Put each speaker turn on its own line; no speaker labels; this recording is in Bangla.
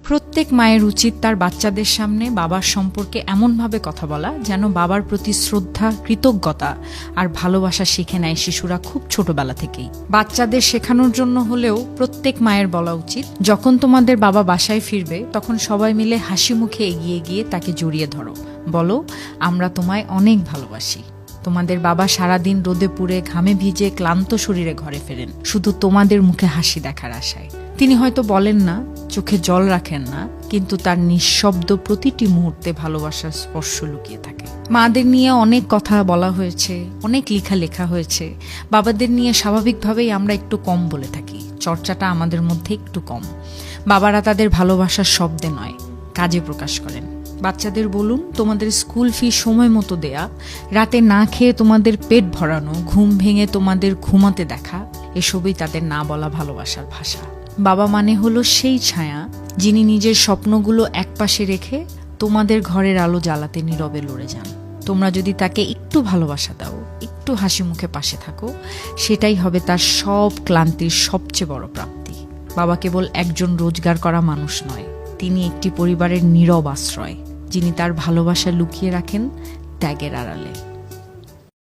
প্রত্যেক মায়ের উচিত তার বাচ্চাদের সামনে বাবার সম্পর্কে এমনভাবে কথা বলা যেন বাবার প্রতি শ্রদ্ধা, কৃতজ্ঞতা আর ভালোবাসা শিখে নেয় শিশুরা খুব ছোটবেলা থেকেই। বাচ্চাদের শেখানোর জন্য হলেও প্রত্যেক মায়ের বলা উচিত, যখন তোমাদের বাবা বাসায় ফিরবে তখন সবাই মিলে হাসি মুখে এগিয়ে গিয়ে তাকে জড়িয়ে ধরো, বলো আমরা তোমায় অনেক ভালোবাসি। তোমাদের বাবা সারাদিন রোদে পুড়ে ঘামে ভিজে ক্লান্ত শরীরে ঘরে ফেরেন শুধু তোমাদের মুখে হাসি দেখার আশায়। তিনি হয়তো বলেন না, চোখে জল রাখেন না, কিন্তু তার নিঃশব্দ প্রতিটি মুহূর্তে ভালোবাসার স্পর্শ লুকিয়ে থাকে। মাদের নিয়ে অনেক কথা বলা হয়েছে, অনেক লেখা হয়েছে। বাবাদের নিয়ে স্বাভাবিকভাবেই আমরা একটু কম বলে থাকি, চর্চাটা আমাদের মধ্যে একটু কম। বাবারা তাদের ভালোবাসার শব্দে নয়, কাজে প্রকাশ করেন। বাচ্চাদের বলুন, তোমাদের স্কুল ফি সময় মতো দেয়া, রাতে না খেয়ে তোমাদের পেট ভরানো, ঘুম ভেঙে তোমাদের ঘুমাতে দেখা, এসবই তাদের না বলা ভালোবাসার ভাষা। বাবা মানে হলো সেই ছায়া যিনি নিজের স্বপ্নগুলো একপাশে রেখে তোমাদের ঘরের আলো জ্বালাতে নীরবে লড়ে যান। তোমরা যদি তাকে একটু ভালোবাসা দাও, একটু হাসি মুখে পাশে থাকো, সেটাই হবে তার সব ক্লান্তির সবচেয়ে বড় প্রাপ্তি। বাবা কেবল একজন রোজগার করা মানুষ নয়, তিনি একটি পরিবারের নীরব আশ্রয়, যিনি তার ভালোবাসা লুকিয়ে রাখেন ত্যাগের আড়ালে।